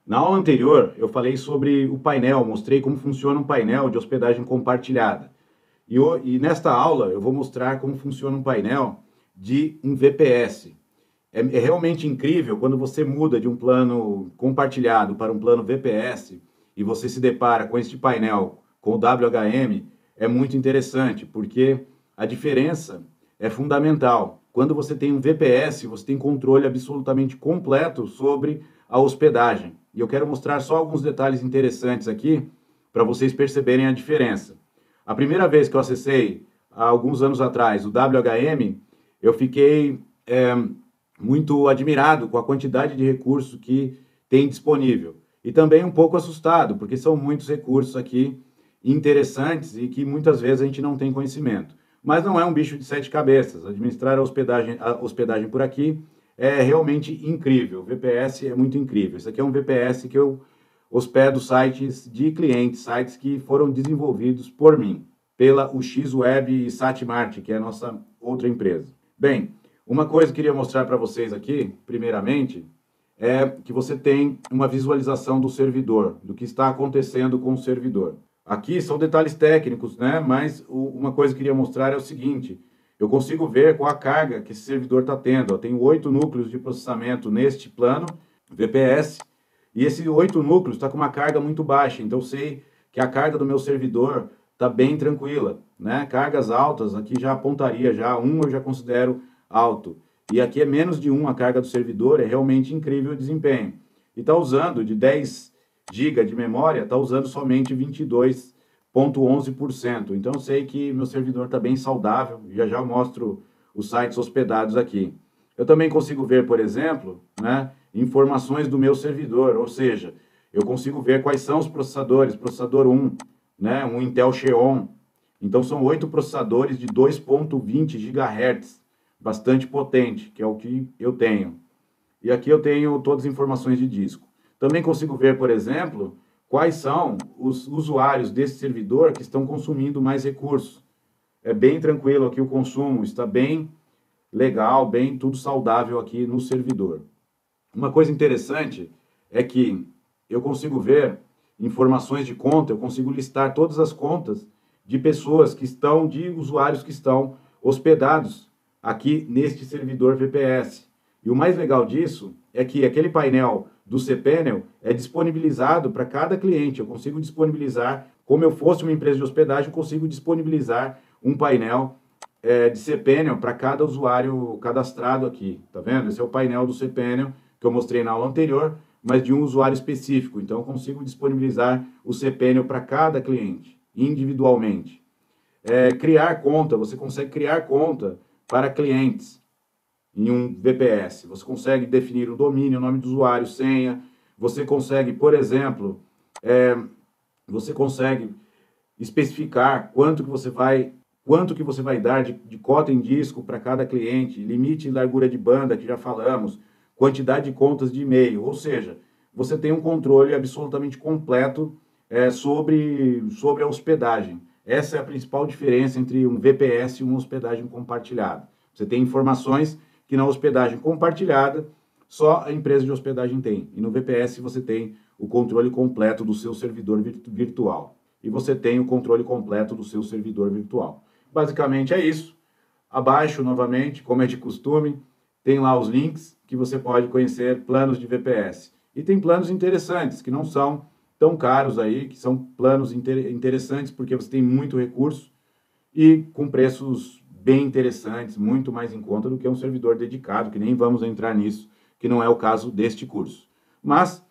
Na aula anterior, eu falei sobre o painel, mostrei como funciona um painel de hospedagem compartilhada. E nesta aula, eu vou mostrar como funciona um painel de um VPS. É realmente incrível quando você muda de um plano compartilhado para um plano VPS e você se depara com este painel, com o WHM, é muito interessante, porque a diferença é fundamental. Quando você tem um VPS, você tem controle absolutamente completo sobre a hospedagem. E eu quero mostrar só alguns detalhes interessantes aqui para vocês perceberem a diferença. A primeira vez que eu acessei, há alguns anos atrás, o WHM, eu fiquei muito admirado com a quantidade de recursos que tem disponível. E também um pouco assustado, porque são muitos recursos aqui interessantes e que muitas vezes a gente não tem conhecimento. Mas não é um bicho de sete cabeças. Administrar a hospedagem por aqui é realmente incrível. O VPS é muito incrível. Esse aqui é um VPS que eu hospedo sites de clientes, sites que foram desenvolvidos por mim, pela UXWeb e Satmart, que é a nossa outra empresa. Bem, uma coisa que eu queria mostrar para vocês aqui, primeiramente, é que você tem uma visualização do servidor, do que está acontecendo com o servidor. Aqui são detalhes técnicos, né? Mas uma coisa que eu queria mostrar é o seguinte: eu consigo ver qual a carga que esse servidor está tendo. Eu tenho 8 núcleos de processamento neste plano, VPS, e esses 8 núcleos está com uma carga muito baixa. Então eu sei que a carga do meu servidor está bem tranquila, né? Cargas altas, aqui já apontaria, já um eu já considero alto. E aqui é menos de 1 a carga do servidor, é realmente incrível o desempenho. E está usando de 10 GB de memória, está usando somente 22,11%. Então eu sei que meu servidor está bem saudável, já já mostro os sites hospedados aqui. Eu também consigo ver, por exemplo, né, informações do meu servidor, ou seja, eu consigo ver quais são os processadores, processador 1, né, um Intel Xeon. Então são 8 processadores de 2,20 GHz, bastante potente, que é o que eu tenho. E aqui eu tenho todas as informações de disco. Também consigo ver, por exemplo, quais são os usuários desse servidor que estão consumindo mais recursos. É bem tranquilo aqui o consumo, está bem legal, bem tudo saudável aqui no servidor. Uma coisa interessante é que eu consigo ver informações de conta, eu consigo listar todas as contas de pessoas que estão, de usuários que estão hospedados aqui neste servidor VPS. E o mais legal disso é que aquele painel do cPanel é disponibilizado para cada cliente. Eu consigo disponibilizar, como eu fosse uma empresa de hospedagem, eu consigo disponibilizar um painel de cPanel para cada usuário cadastrado aqui. Tá vendo? Esse é o painel do cPanel que eu mostrei na aula anterior, mas de um usuário específico. Então eu consigo disponibilizar o cPanel para cada cliente, individualmente. Criar conta, você consegue criar conta para clientes em um VPS. Você consegue definir o domínio, o nome do usuário, senha. Você consegue, por exemplo, você consegue especificar quanto que você vai dar de cota em disco para cada cliente, limite e largura de banda, que já falamos, quantidade de contas de e-mail. Ou seja, você tem um controle absolutamente completo sobre a hospedagem. Essa é a principal diferença entre um VPS e uma hospedagem compartilhada. Você tem informações que na hospedagem compartilhada só a empresa de hospedagem tem. E no VPS você tem o controle completo do seu servidor virtual. E você tem o controle completo do seu servidor virtual. Basicamente é isso. Abaixo, novamente, como é de costume, tem lá os links que você pode conhecer planos de VPS. E tem planos interessantes, que não são tão caros aí, que são planos interessantes porque você tem muito recurso e com preços bem interessantes, muito mais em conta do que um servidor dedicado, que nem vamos entrar nisso, que não é o caso deste curso. Mas,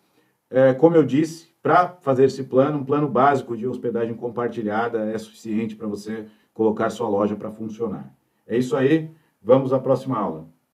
como eu disse, para fazer esse plano, um plano básico de hospedagem compartilhada é suficiente para você colocar sua loja para funcionar. É isso aí, vamos à próxima aula.